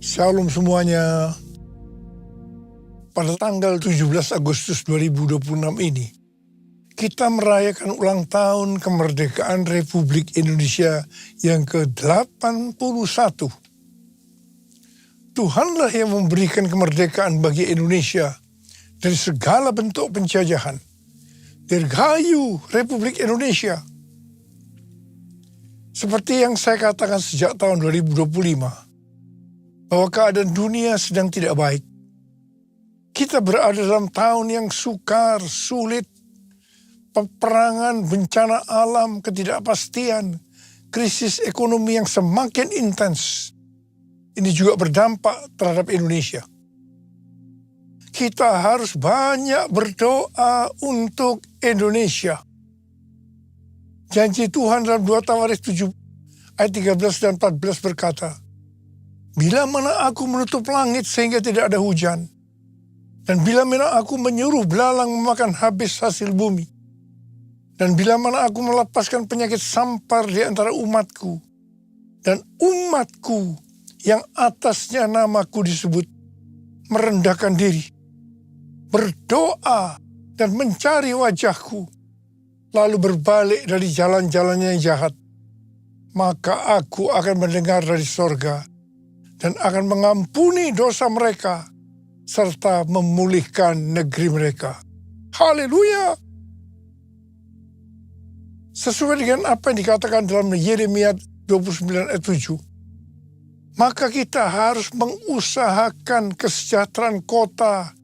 Shalom semuanya. Pada tanggal 17 Agustus 2026 ini, kita merayakan ulang tahun kemerdekaan Republik Indonesia yang ke-81. Tuhanlah yang memberikan kemerdekaan bagi Indonesia dari segala bentuk penjajahan. Dirgahayu Republik Indonesia. Seperti yang saya katakan sejak tahun 2025, bahwa keadaan dunia sedang tidak baik. Kita berada dalam tahun yang sukar, sulit, peperangan, bencana alam, ketidakpastian, krisis ekonomi yang semakin intens. Ini juga berdampak terhadap Indonesia. Kita harus banyak berdoa untuk Indonesia. Janji Tuhan dalam 2 Tawaris 7 ayat 13 dan 14 berkata, "Bila mana aku menutup langit sehingga tidak ada hujan, dan bila mana aku menyuruh belalang memakan habis hasil bumi, dan bila mana aku melepaskan penyakit sampar di antara umatku, dan umatku yang atasnya namaku disebut merendahkan diri, berdoa dan mencari wajahku, lalu berbalik dari jalan-jalannya yang jahat, maka aku akan mendengar dari sorga dan akan mengampuni dosa mereka, serta memulihkan negeri mereka." Haleluya! Sesuai dengan apa yang dikatakan dalam Yeremia 29 ayat 7, maka kita harus mengusahakan kesejahteraan kota,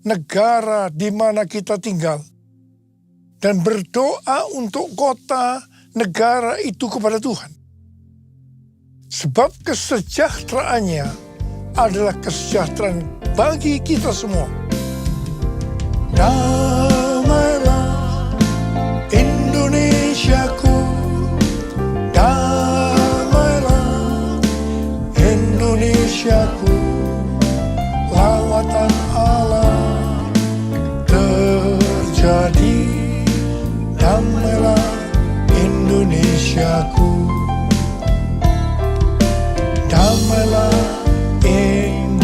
negara di mana kita tinggal, dan berdoa untuk kota, negara itu kepada Tuhan. Sebab kesejahteraannya adalah kesejahteraan bagi kita semua. Damailah Indonesiaku, damailah Indonesiaku, lawatan Allah terjadi. Damailah Indonesiaku, damailah Indonesiaku.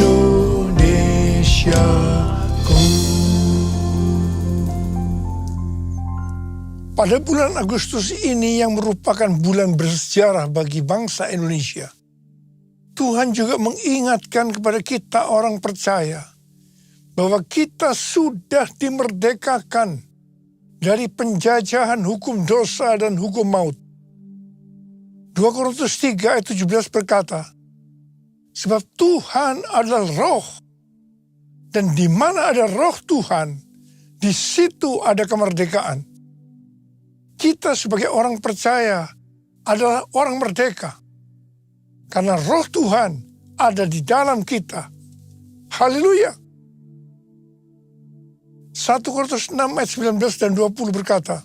Pada bulan Agustus ini yang merupakan bulan bersejarah bagi bangsa Indonesia, Tuhan juga mengingatkan kepada kita orang percaya bahwa kita sudah dimerdekakan dari penjajahan hukum dosa dan hukum maut. 2 Korintus 3 ayat 17 berkata, "Sebab Tuhan adalah roh, dan di mana ada roh Tuhan, di situ ada kemerdekaan." Kita sebagai orang percaya adalah orang merdeka, karena roh Tuhan ada di dalam kita. Haleluya! 1 Korintus 6 ayat 19 dan 20 berkata,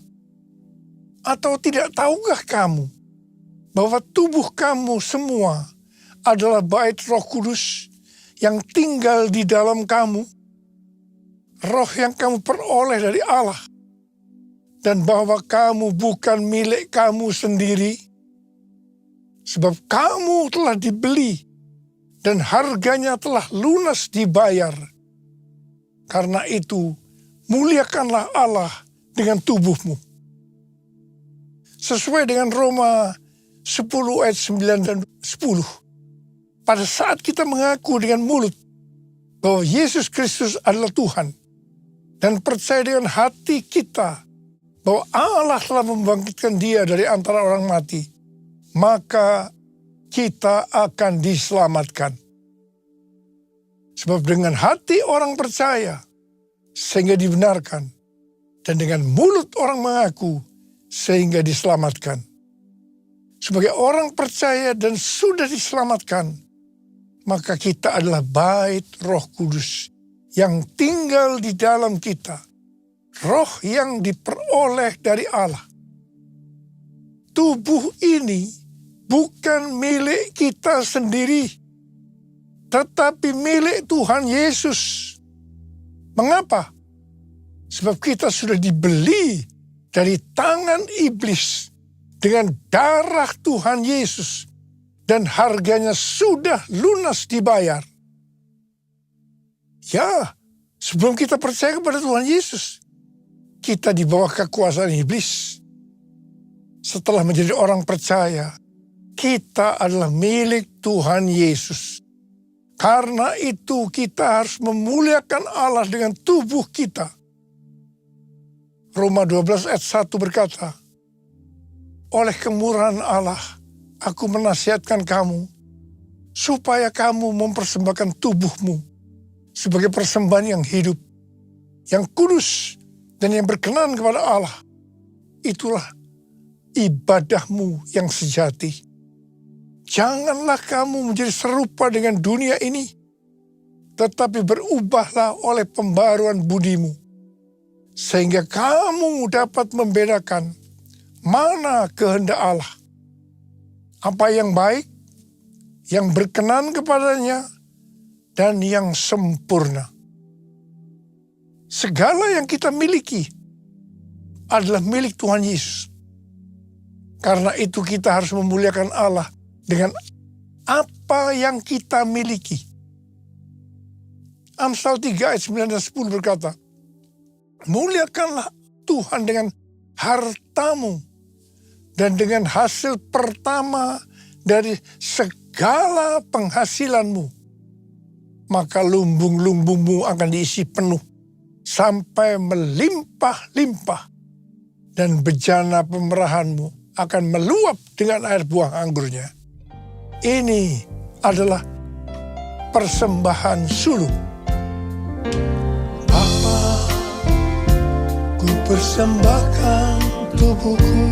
"Atau tidak tahukah kamu bahwa tubuh kamu semua adalah bait Roh Kudus yang tinggal di dalam kamu, roh yang kamu peroleh dari Allah, dan bahwa kamu bukan milik kamu sendiri, sebab kamu telah dibeli dan harganya telah lunas dibayar. Karena itu, muliakanlah Allah dengan tubuhmu." Sesuai dengan Roma 10 ayat 9 dan 10. Pada saat kita mengaku dengan mulut bahwa Yesus Kristus adalah Tuhan, dan percaya dengan hati kita bahwa Allah telah membangkitkan Dia dari antara orang mati, maka kita akan diselamatkan. Sebab dengan hati orang percaya sehingga dibenarkan, dan dengan mulut orang mengaku sehingga diselamatkan. Sebagai orang percaya dan sudah diselamatkan, maka kita adalah bait Roh Kudus yang tinggal di dalam kita. Roh yang diperoleh dari Allah. Tubuh ini bukan milik kita sendiri, tetapi milik Tuhan Yesus. Mengapa? Sebab kita sudah dibeli dari tangan iblis dengan darah Tuhan Yesus. dan harganya sudah lunas dibayar. Ya, sebelum kita percaya kepada Tuhan Yesus, kita di bawah kekuasaan iblis. Setelah menjadi orang percaya, kita adalah milik Tuhan Yesus. Karena itu kita harus memuliakan Allah dengan tubuh kita. Roma 12 ayat 1 berkata, oleh kemurahan Allah, aku menasihatkan kamu, supaya kamu mempersembahkan tubuhmu sebagai persembahan yang hidup, yang kudus, dan yang berkenan kepada Allah. Itulah ibadahmu yang sejati. Janganlah kamu menjadi serupa dengan dunia ini, tetapi berubahlah oleh pembaruan budimu, sehingga kamu dapat membedakan mana kehendak Allah, apa yang baik, yang berkenan kepadanya, dan yang sempurna. Segala yang kita miliki adalah milik Tuhan Yesus. Karena itu kita harus memuliakan Allah dengan apa yang kita miliki. Amsal 3 ayat 9 dan 10 berkata, muliakanlah Tuhan dengan hartamu dan dengan hasil pertama dari segala penghasilanmu. Maka lumbung-lumbungmu akan diisi penuh sampai melimpah-limpah, dan bejana pemerahanmu akan meluap dengan air buah anggurnya. Ini adalah persembahan sulung. Bapa, ku persembahkan tubuhku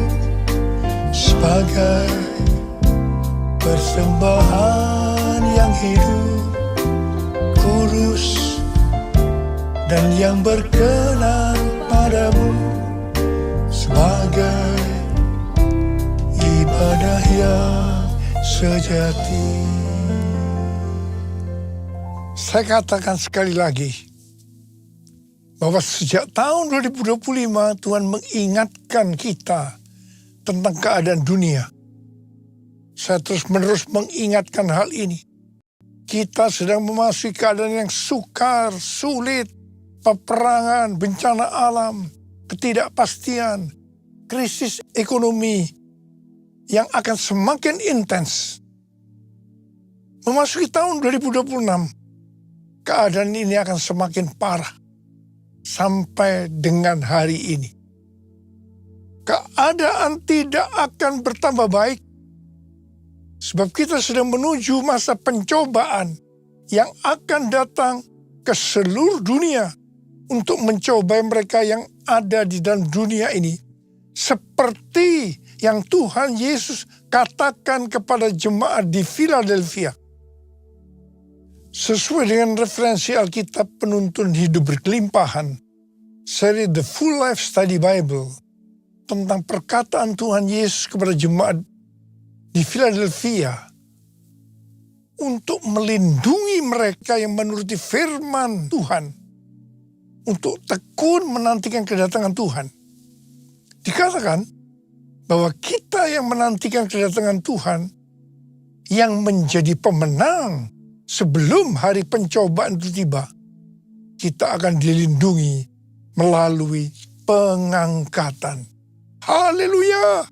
sebagai persembahan yang hidup, kudus, dan yang berkenan padamu, sebagai ibadah yang sejati. Saya katakan sekali lagi, bahwa sejak tahun 2025 Tuhan mengingatkan kita tentang keadaan dunia. Saya terus-menerus mengingatkan hal ini. Kita sedang memasuki keadaan yang sukar, sulit, peperangan, bencana alam, ketidakpastian, krisis ekonomi yang akan semakin intens. Memasuki tahun 2026, keadaan ini akan semakin parah sampai dengan hari ini. Keadaan tidak akan bertambah baik, sebab kita sedang menuju masa pencobaan yang akan datang ke seluruh dunia untuk mencobai mereka yang ada di dalam dunia ini. Seperti yang Tuhan Yesus katakan kepada jemaat di Philadelphia. Sesuai dengan referensi Alkitab Penuntun Hidup Berkelimpahan, seri The Full Life Study Bible, tentang perkataan Tuhan Yesus kepada jemaat di Philadelphia untuk melindungi mereka yang menuruti firman Tuhan, untuk tekun menantikan kedatangan Tuhan. Dikatakan bahwa kita yang menantikan kedatangan Tuhan, yang menjadi pemenang sebelum hari pencobaan itu tiba, kita akan dilindungi melalui pengangkatan. Haleluya!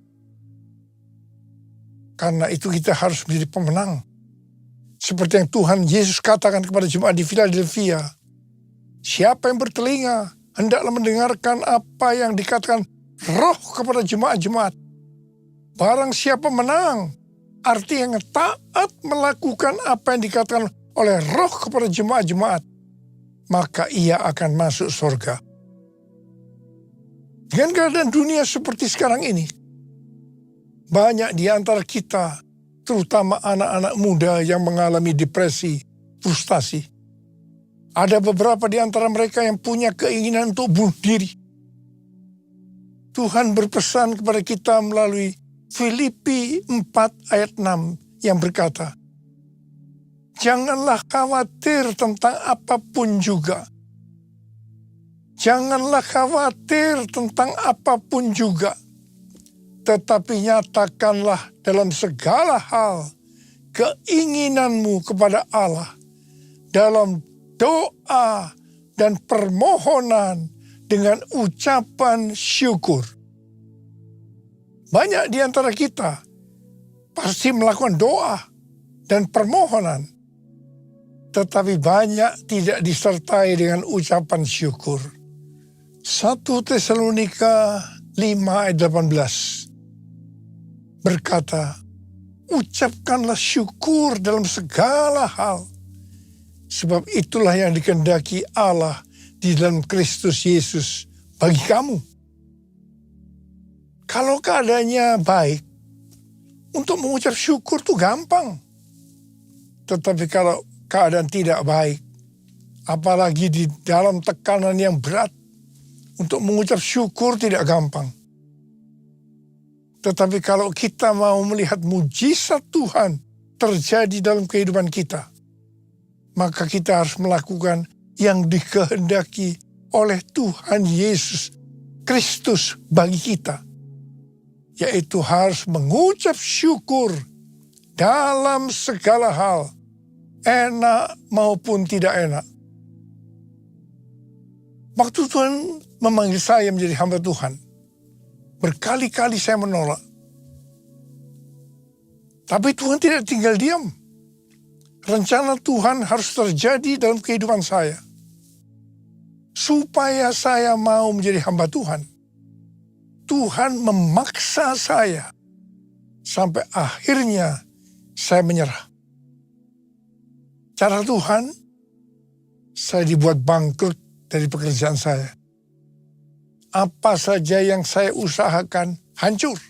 Karena itu kita harus menjadi pemenang. Seperti yang Tuhan Yesus katakan kepada jemaat di Philadelphia, siapa yang bertelinga, hendaklah mendengarkan apa yang dikatakan Roh kepada jemaat-jemaat. Barang siapa menang, artinya taat melakukan apa yang dikatakan oleh Roh kepada jemaat-jemaat, maka ia akan masuk surga. Dengan keadaan dunia seperti sekarang ini, banyak di antara kita, terutama anak-anak muda yang mengalami depresi, frustasi. Ada beberapa di antara mereka yang punya keinginan untuk bunuh diri. Tuhan berpesan kepada kita melalui Filipi 4 ayat 6 yang berkata, janganlah khawatir tentang apapun juga. Janganlah khawatir tentang apapun juga. Tetapi nyatakanlah dalam segala hal keinginanmu kepada Allah dalam doa dan permohonan dengan ucapan syukur. Banyak di antara kita pasti melakukan doa dan permohonan, tetapi banyak tidak disertai dengan ucapan syukur. 1 Tesalonika 5 ayat 18 berkata, ucapkanlah syukur dalam segala hal, sebab itulah yang dikehendaki Allah di dalam Kristus Yesus bagi kamu. Kalau keadaannya baik, untuk mengucap syukur itu gampang. Tetapi kalau keadaan tidak baik, apalagi di dalam tekanan yang berat, untuk mengucap syukur tidak gampang. Tetapi kalau kita mau melihat mujizat Tuhan terjadi dalam kehidupan kita, maka kita harus melakukan yang dikehendaki oleh Tuhan Yesus Kristus bagi kita, yaitu harus mengucap syukur dalam segala hal, enak maupun tidak enak. Waktu Tuhan memanggil saya menjadi hamba Tuhan, berkali-kali saya menolak. Tapi Tuhan tidak tinggal diam. Rencana Tuhan harus terjadi dalam kehidupan saya, supaya saya mau menjadi hamba Tuhan. Tuhan memaksa saya sampai akhirnya saya menyerah. Cara Tuhan, saya dibuat bangkrut dari pekerjaan saya. Apa saja yang saya usahakan hancur.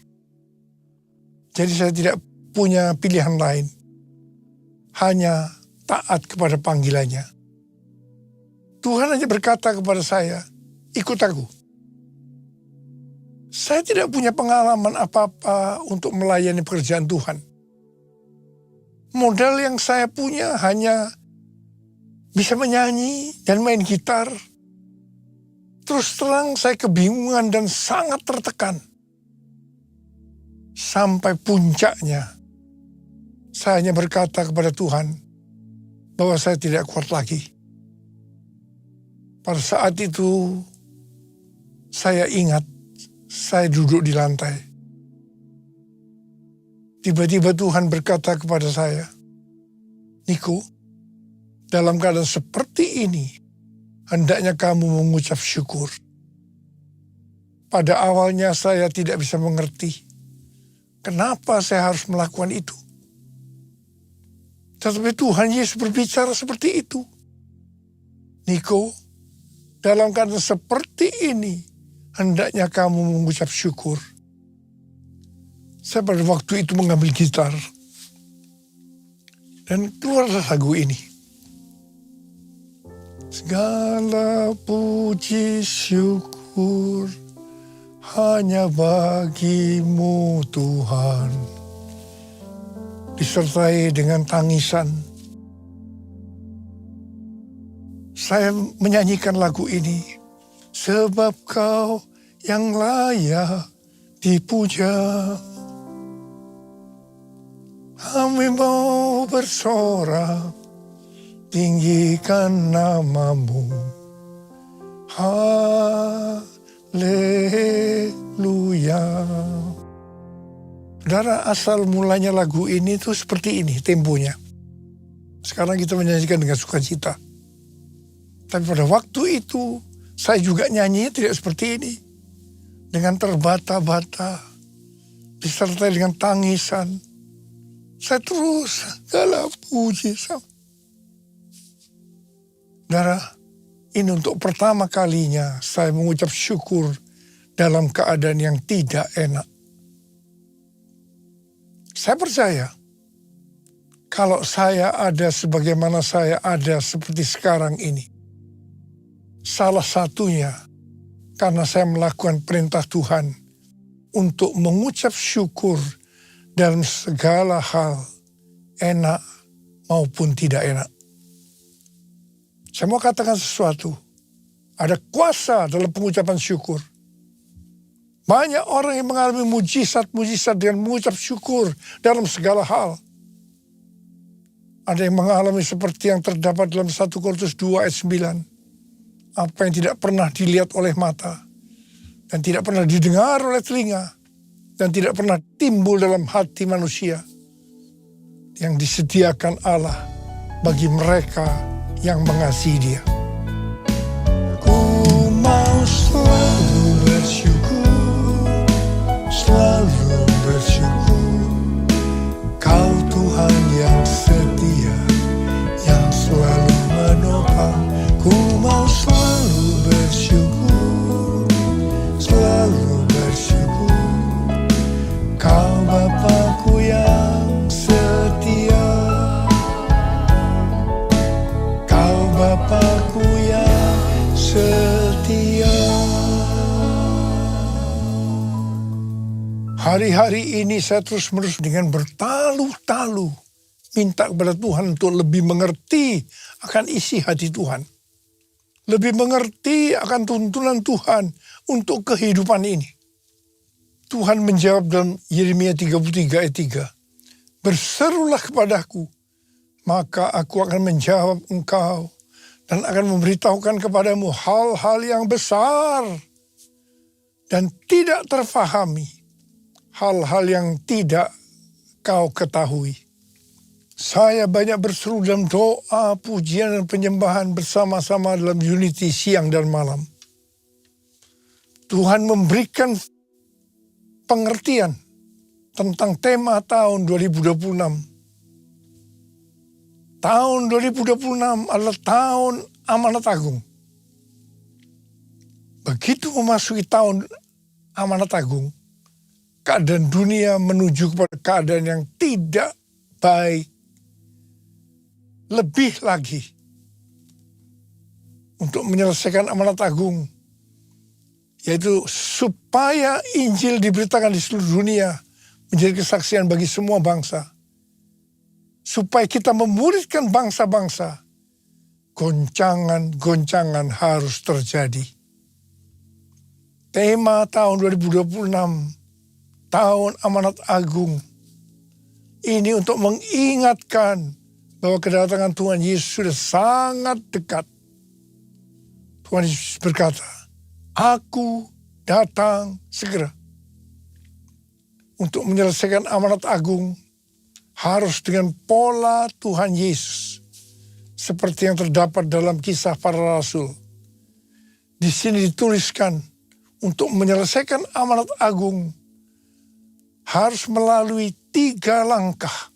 Jadi saya tidak punya pilihan lain, hanya taat kepada panggilannya. Tuhan hanya berkata kepada saya, ikut aku. Saya tidak punya pengalaman apa-apa untuk melayani pekerjaan Tuhan. Modal yang saya punya hanya bisa menyanyi dan main gitar. Terus terang saya kebingungan dan sangat tertekan. Sampai puncaknya, saya hanya berkata kepada Tuhan bahwa saya tidak kuat lagi. Pada saat itu, saya ingat saya duduk di lantai. Tiba-tiba Tuhan berkata kepada saya, Niko, dalam keadaan seperti ini, hendaknya kamu mengucap syukur. Pada awalnya saya tidak bisa mengerti kenapa saya harus melakukan itu. Tetapi Tuhan Yesus berbicara seperti itu. Niko, dalam keadaan seperti ini, hendaknya kamu mengucap syukur. Saya pada waktu itu mengambil gitar. Dan keluarlah lagu ini. Segala puji syukur hanya bagimu Tuhan. Disertai dengan tangisan. Saya menyanyikan lagu ini. Sebab kau yang layak dipuja. Kami mau bersorak, tinggikan namamu. Haleluya. Saudara, asal mulanya lagu ini tuh seperti ini temponya. Sekarang kita menyanyikan dengan sukacita. Tapi pada waktu itu, saya juga nyanyinya tidak seperti ini. Dengan terbata-bata, disertai dengan tangisan. Saya terus segala puji. Saudara, ini untuk pertama kalinya saya mengucap syukur dalam keadaan yang tidak enak. Saya percaya, kalau saya ada sebagaimana saya ada seperti sekarang ini, salah satunya karena saya melakukan perintah Tuhan untuk mengucap syukur dalam segala hal, enak maupun tidak enak. Saya mau katakan sesuatu. Ada kuasa dalam pengucapan syukur. Banyak orang yang mengalami mujizat-mujizat dengan mengucap syukur dalam segala hal. Ada yang mengalami seperti yang terdapat dalam 1 Korintus 2 ayat 9. Apa yang tidak pernah dilihat oleh mata, dan tidak pernah didengar oleh telinga, dan tidak pernah timbul dalam hati manusia, yang disediakan Allah bagi mereka yang mengasihi Dia. Ku mau selalu bersyukur, selalu bersyukur. Kau Tuhan yang setia, yang selalu menopang. Ku mau selalu bersyukur, selalu bersyukur. Kau Bapa-Ku yang setia, Kau Bapa-Ku yang setia. Hari-hari ini saya terus-menerus dengan bertalu-talu minta kepada Tuhan untuk lebih mengerti akan isi hati Tuhan. Lebih mengerti akan tuntunan Tuhan untuk kehidupan ini. Tuhan menjawab dalam Yeremia 33 ayat 3. Berserulah kepadaku, maka aku akan menjawab engkau dan akan memberitahukan kepadamu hal-hal yang besar dan tidak terfahami, hal-hal yang tidak kau ketahui. Saya banyak berseru dalam doa, pujian, dan penyembahan bersama-sama dalam unity siang dan malam. Tuhan memberikan pengertian tentang tema tahun 2026. Tahun 2026 adalah tahun amanat agung. Begitu memasuki tahun amanat agung, keadaan dunia menuju kepada keadaan yang tidak baik. Lebih lagi, untuk menyelesaikan amanat agung, yaitu supaya Injil diberitakan di seluruh dunia, menjadi kesaksian bagi semua bangsa. Supaya kita memuridkan bangsa-bangsa, goncangan-goncangan harus terjadi. Tema tahun 2026, tahun amanat agung, ini untuk mengingatkan bahwa kedatangan Tuhan Yesus sudah sangat dekat. Tuhan Yesus berkata, Aku datang segera. Untuk menyelesaikan amanat agung, harus dengan pola Tuhan Yesus. Seperti yang terdapat dalam Kisah Para Rasul. Di sini dituliskan, untuk menyelesaikan amanat agung, harus melalui 3 langkah.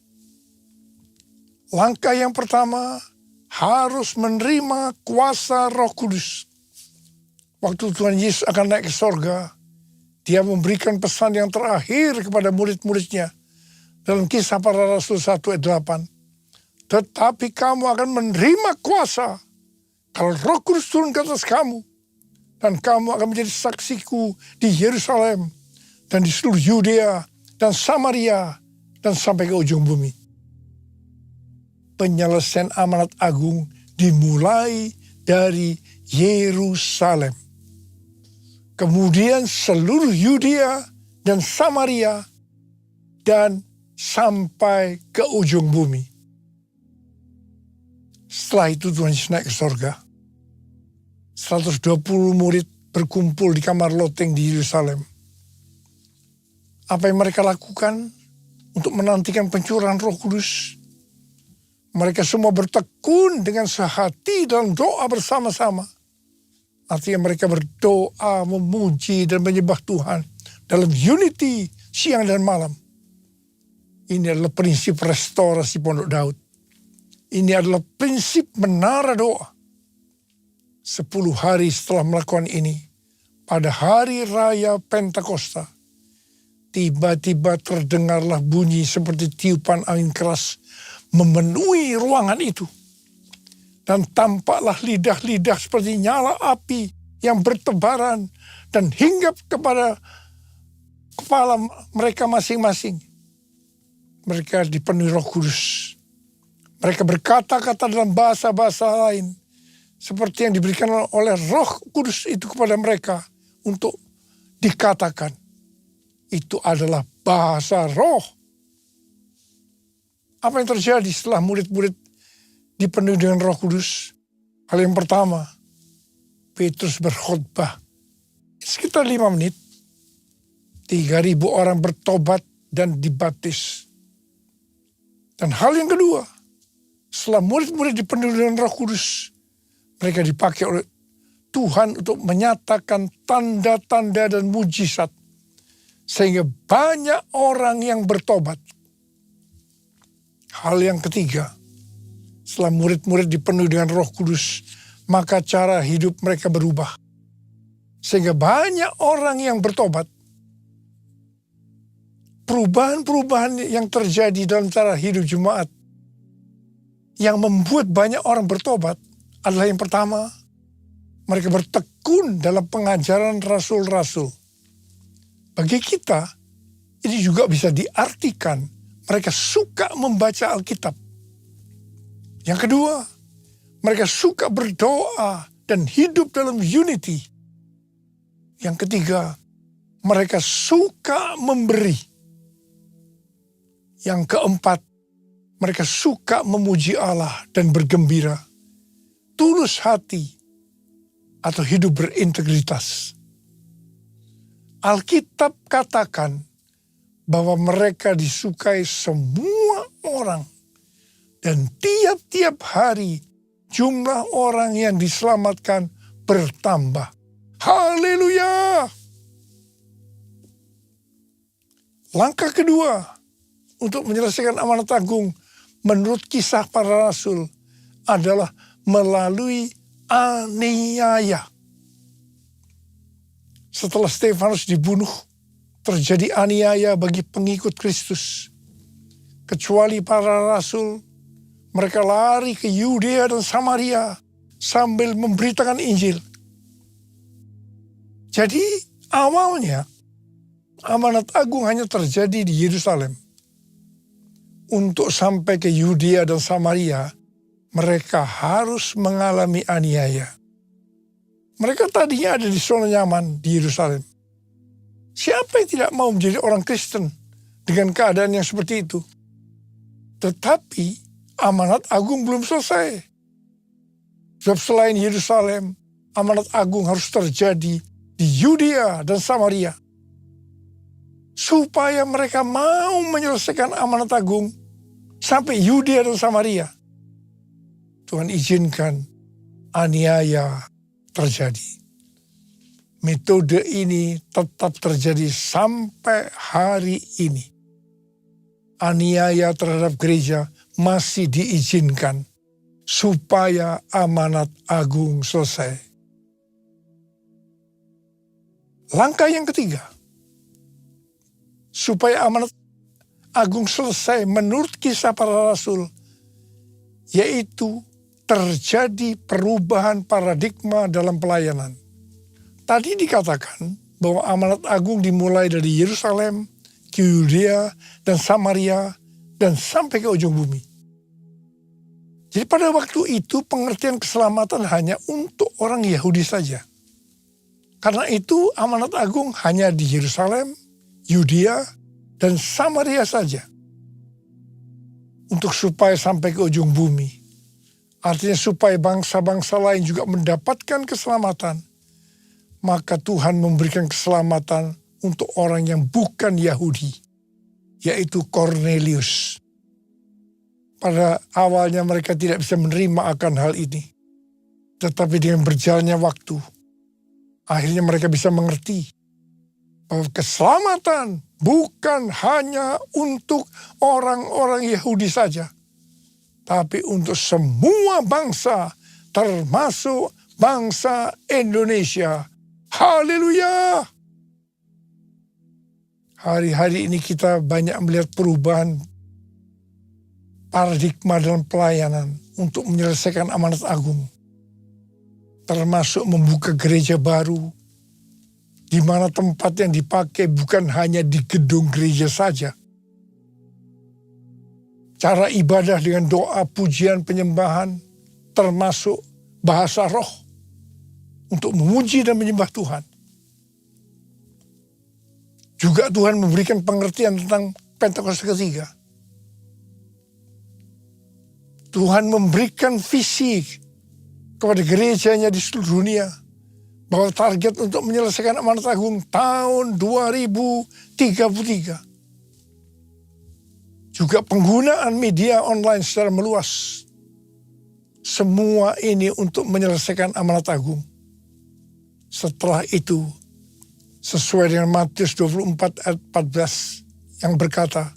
Langkah yang pertama, harus menerima kuasa Roh Kudus. Waktu Tuhan Yesus akan naik ke sorga, Dia memberikan pesan yang terakhir kepada murid-muridnya. Dalam Kisah Para Rasul 1 ayat 8. Tetapi kamu akan menerima kuasa kalau Roh Kudus turun ke atas kamu. Dan kamu akan menjadi saksiku di Yerusalem dan di seluruh Yudea dan Samaria dan sampai ke ujung bumi. Penyelesaian amanat agung dimulai dari Yerusalem. Kemudian seluruh Yudea dan Samaria dan sampai ke ujung bumi. Setelah itu Tuhan Yesus naik ke sorga. 120 murid berkumpul di kamar loteng di Yerusalem. Apa yang mereka lakukan untuk menantikan pencurahan Roh Kudus? Mereka semua bertekun dengan sehati dalam doa bersama-sama. Artinya mereka berdoa, memuji, dan menyembah Tuhan dalam unity siang dan malam. Ini adalah prinsip restorasi Pondok Daud. Ini adalah prinsip menara doa. 10 hari setelah melakukan ini, pada hari raya Pentakosta, tiba-tiba terdengarlah bunyi seperti tiupan angin keras memenuhi ruangan itu. Dan tampaklah lidah-lidah seperti nyala api yang bertebaran dan hinggap kepada kepala mereka masing-masing. Mereka dipenuhi Roh Kudus. Mereka berkata-kata dalam bahasa-bahasa lain seperti yang diberikan oleh Roh Kudus itu kepada mereka untuk dikatakan. Itu adalah bahasa roh. Apa yang terjadi setelah murid-murid dipenuhi dengan Roh Kudus? Hal yang pertama, Petrus berkhotbah sekitar 5 menit. 3.000 orang bertobat dan dibaptis. Dan hal yang kedua, setelah murid-murid dipenuhi dengan Roh Kudus, mereka dipakai oleh Tuhan untuk menyatakan tanda-tanda dan mujizat. Sehingga banyak orang yang bertobat. Hal yang ketiga, setelah murid-murid dipenuhi dengan Roh Kudus, maka cara hidup mereka berubah. Sehingga banyak orang yang bertobat. Perubahan-perubahan yang terjadi dalam cara hidup jemaat yang membuat banyak orang bertobat adalah yang pertama, mereka bertekun dalam pengajaran rasul-rasul. Bagi kita, ini juga bisa diartikan mereka suka membaca Alkitab. Yang kedua, mereka suka berdoa dan hidup dalam unity. Yang ketiga, mereka suka memberi. Yang keempat, mereka suka memuji Allah dan bergembira. Tulus hati atau hidup berintegritas. Alkitab katakan bahwa mereka disukai semua orang. Dan tiap-tiap hari jumlah orang yang diselamatkan bertambah. Haleluya! Langkah kedua untuk menyelesaikan amanat agung menurut Kisah Para Rasul adalah melalui aniaya. Setelah Stefanus dibunuh, terjadi aniaya bagi pengikut Kristus. Kecuali para rasul, mereka lari ke Yudea dan Samaria sambil memberitakan Injil. Jadi awalnya amanat agung hanya terjadi di Yerusalem. Untuk sampai ke Yudea dan Samaria, mereka harus mengalami aniaya. Mereka tadinya ada di zona nyaman di Yerusalem. Siapa yang tidak mau menjadi orang Kristen dengan keadaan yang seperti itu? Tetapi amanat agung belum selesai. Sebab selain Yerusalem, amanat agung harus terjadi di Yudea dan Samaria. Supaya mereka mau menyelesaikan amanat agung sampai Yudea dan Samaria. Tuhan izinkan aniaya terjadi. Metode ini tetap terjadi sampai hari ini. Aniaya terhadap gereja masih diizinkan supaya amanat agung selesai. Langkah yang ketiga, supaya amanat agung selesai menurut Kisah Para Rasul, yaitu terjadi perubahan paradigma dalam pelayanan. Tadi dikatakan bahwa amanat agung dimulai dari Yerusalem, ke Yudea dan Samaria, dan sampai ke ujung bumi. Jadi pada waktu itu pengertian keselamatan hanya untuk orang Yahudi saja. Karena itu amanat agung hanya di Yerusalem, Yudea, dan Samaria saja. Untuk supaya sampai ke ujung bumi. Artinya supaya bangsa-bangsa lain juga mendapatkan keselamatan. Maka Tuhan memberikan keselamatan untuk orang yang bukan Yahudi. Yaitu Kornelius. Pada awalnya mereka tidak bisa menerima akan hal ini. Tetapi dengan berjalannya waktu, akhirnya mereka bisa mengerti bahwa keselamatan bukan hanya untuk orang-orang Yahudi saja, tapi untuk semua bangsa, termasuk bangsa Indonesia. Haleluya! Hari-hari ini kita banyak melihat perubahan paradigma dalam pelayanan untuk menyelesaikan amanat agung. Termasuk membuka gereja baru, di mana tempat yang dipakai bukan hanya di gedung gereja saja. Cara ibadah dengan doa, pujian, penyembahan, termasuk bahasa roh, untuk memuji dan menyembah Tuhan. Juga Tuhan memberikan pengertian tentang Pentakosta ketiga. Tuhan memberikan visi kepada gerejanya di seluruh dunia bahwa target untuk menyelesaikan amanat agung tahun 2033. Juga penggunaan media online secara meluas. Semua ini untuk menyelesaikan amanat agung. Setelah itu, sesuai dengan Matius 24 ayat 14 yang berkata,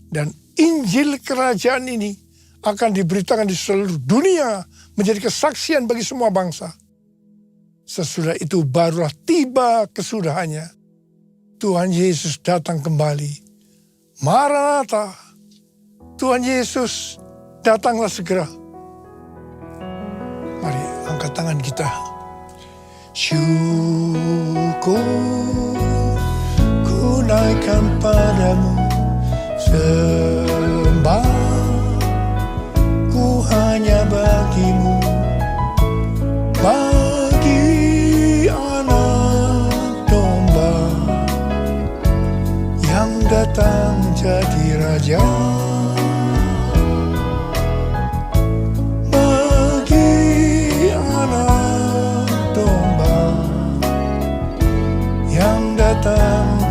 dan Injil kerajaan ini akan diberitakan di seluruh dunia menjadi kesaksian bagi semua bangsa. Sesudah itu barulah tiba kesudahannya. Tuhan Yesus datang kembali. Maranatha, Tuhan Yesus datanglah segera. Mari angkat tangan kita. Syukur ku naikkan padamu, sembah ku hanya bagimu, bagi anak domba yang datang jadi raja.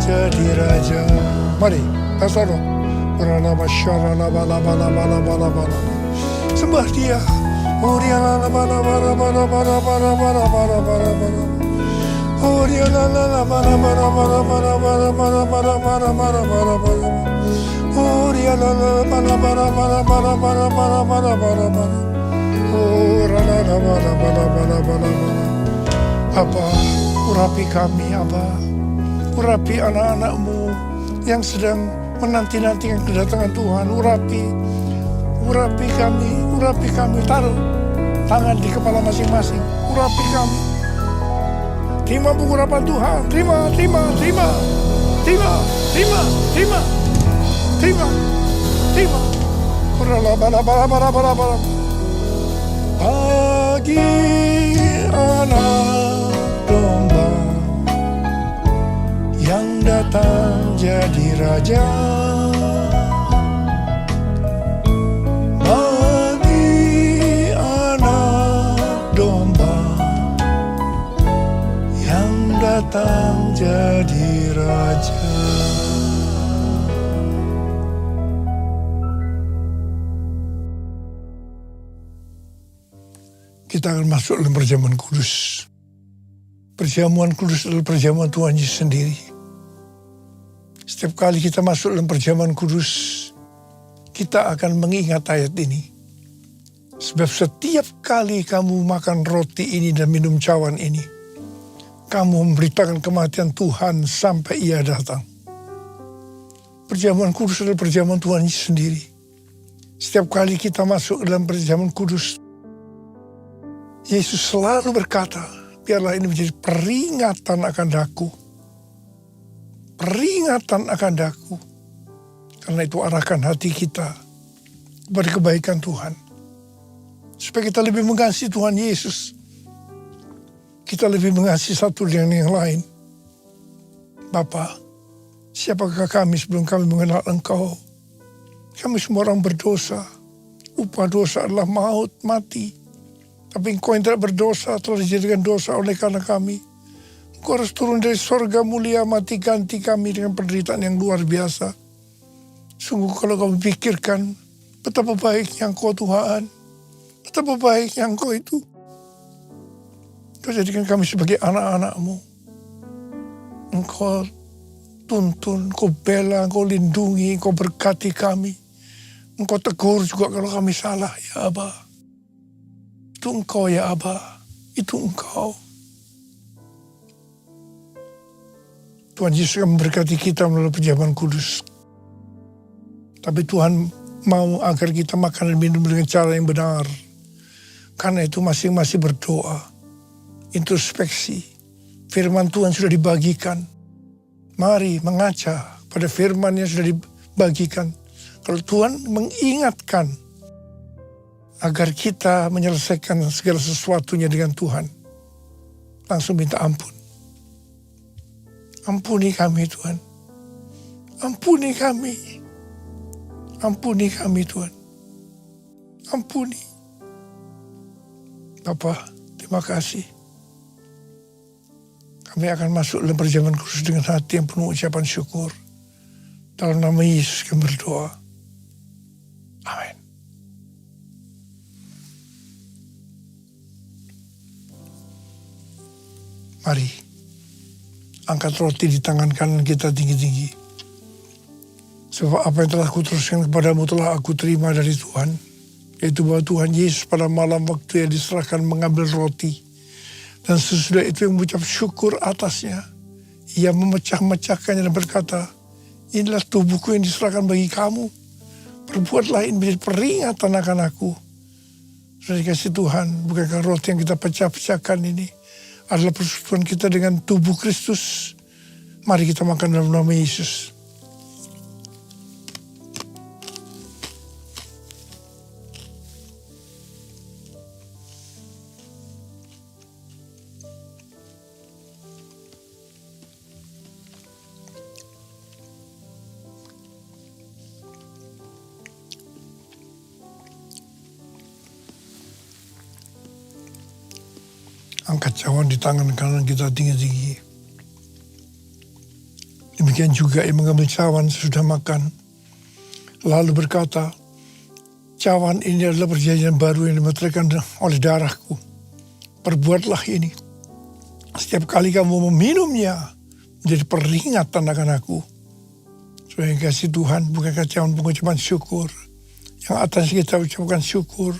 Jadi raja. Mari, kasaro. Sembah dia. Apa urapi kami, apa urapi anak-anak-mu yang sedang menanti-nantikan kedatangan Tuhan. Urapi kami, taruh tangan di kepala masing-masing. Urapi kami. Terima pengurapan Tuhan, terima. Bagi anak domba yang datang jadi raja, bagi anak domba yang datang jadi raja. Kita akan masuk dalam perjamuan kudus. Perjamuan kudus adalah perjamuan Tuhan Yesus sendiri. Setiap kali kita masuk dalam perjamuan kudus, kita akan mengingat ayat ini. Sebab setiap kali kamu makan roti ini dan minum cawan ini, kamu memberitakan kematian Tuhan sampai Ia datang. Perjamuan kudus adalah perjamuan Tuhan Yesus sendiri. Setiap kali kita masuk dalam perjamuan kudus, Yesus selalu berkata, biarlah ini menjadi peringatan akan daku. Peringatan akan daku. Karena itu arahkan hati kita kepada kebaikan Tuhan. Supaya kita lebih mengasihi Tuhan Yesus. Kita lebih mengasihi satu dengan yang lain. Bapa, siapakah kami sebelum kami mengenal Engkau? Kami semua orang berdosa. Upah dosa adalah maut, mati. Tapi Engkau yang tidak berdosa telah dijadikan dosa oleh karena kami. Engkau harus turun dari sorga mulia, mati ganti kami dengan penderitaan yang luar biasa. Sungguh kalau kau pikirkan betapa baiknya Engkau Tuhan, betapa baiknya Engkau itu. Kau jadikan kami sebagai anak-anak-Mu. Engkau tuntun, Engkau bela, Engkau lindungi, Engkau berkati kami. Engkau tegur juga kalau kami salah, ya Abah. Itu Engkau ya Abah, itu Engkau. Tuhan Yesus akan memberkati kita melalui perjamuan kudus. Tapi Tuhan mau agar kita makan dan minum dengan cara yang benar. Karena itu masing-masing berdoa, introspeksi. Firman Tuhan sudah dibagikan. Mari mengaca pada firman yang sudah dibagikan. Kalau Tuhan mengingatkan agar kita menyelesaikan segala sesuatunya dengan Tuhan, langsung minta ampun. Ampuni kami Tuhan. Ampuni kami. Ampuni kami Tuhan. Ampuni. Bapa, terima kasih. Kami akan masuk dalam perjamuan khusus dengan hati yang penuh ucapan syukur. Dalam nama Yesus kami berdoa. Amin. Mari, angkat roti di tangan kanan kita tinggi-tinggi. Sebab apa yang telah kuteruskan kepadamu telah aku terima dari Tuhan. Yaitu bahwa Tuhan Yesus pada malam waktu yang diserahkan mengambil roti. Dan sesudah itu yang mengucap syukur atasnya. Ia memecah-mecahkannya dan berkata, inilah tubuhku yang diserahkan bagi kamu. Perbuatlah ini menjadi peringatan akan aku. Sudah dikasih Tuhan, bukankah roti yang kita pecah-pecahkan ini adalah persekutuan kita dengan tubuh Kristus. Mari kita makan dalam nama Yesus. Angkat cawan di tangan kanan kita tinggi-tinggi. Demikian juga ia mengambil cawan sesudah makan. Lalu berkata, cawan ini adalah perjanjian baru yang dimeteraikan oleh darahku. Perbuatlah ini. Setiap kali kamu meminumnya, menjadi peringatan akan aku. Supaya kasih Tuhan, bukankah cawan pengucapan syukur. Yang atas kita ucapkan syukur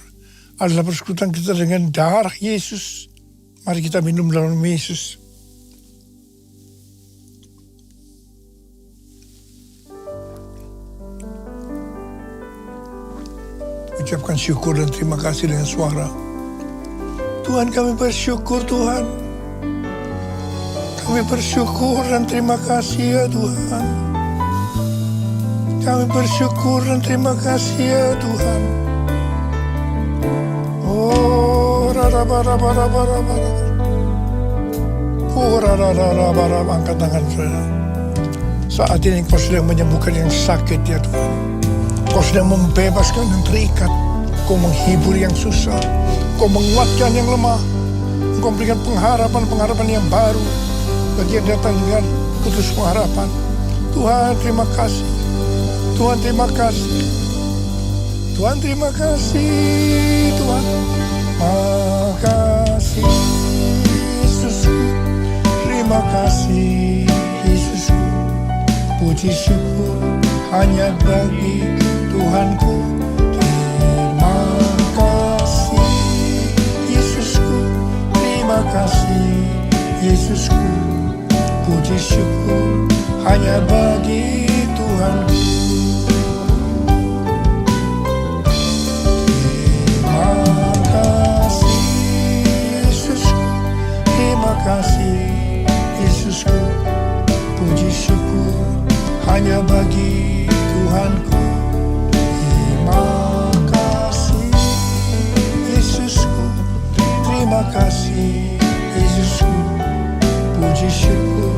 adalah persekutuan kita dengan darah Yesus. Mari kita minum dalam nama Yesus. Ucapkan syukur dan terima kasih dengan suara. Tuhan, kami bersyukur Tuhan. Kami bersyukur dan terima kasih ya Tuhan. Kami bersyukur dan terima kasih ya Tuhan. Angkat tangan saudara. Saat ini Kau sedang menyembuhkan yang sakit ya Tuhan. Kau sedang membebaskan yang terikat. Kau menghibur yang susah. Kau menguatkan yang lemah. Kau memberikan pengharapan yang baru bagi yang datang dengan putus pengharapan. Tuhan terima kasih. Tuhan terima kasih. Tuhan terima kasih. Tuhan makasih Yesusku, terima kasih Yesusku. Puji syukur hanya bagi Tuhanku. Terima kasih Yesusku, terima kasih Yesusku. Puji syukur hanya bagi Tuhanku. Terima kasih Yesusku, puji syukur hanya bagi Tuhanku. Terima kasih Yesusku, terima kasih Yesusku, puji syukur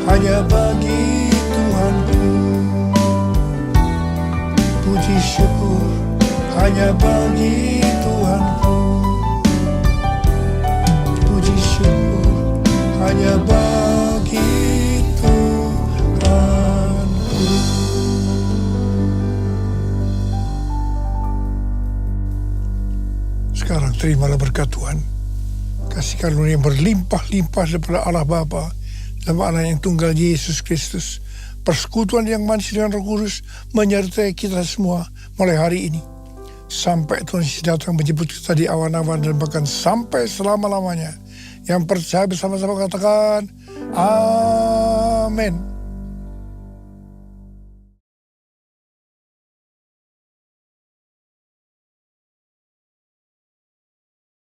hanya bagi Tuhanku. Puji syukur hanya bagi Tuhanku. Puji syukur hanya bagi Tuhanku. Sekarang terimalah berkat Tuhan. Kasih karunia yang berlimpah-limpah daripada Allah Bapa dalam Anak yang tunggal Yesus Kristus. Persekutuan yang manis dengan Roh Kudus menyertai kita semua mulai hari ini. Sampai Tuhan Yesus datang menjemput kita di awan-awan dan bahkan sampai selama-lamanya. Yang percaya bersama-sama katakan, amin.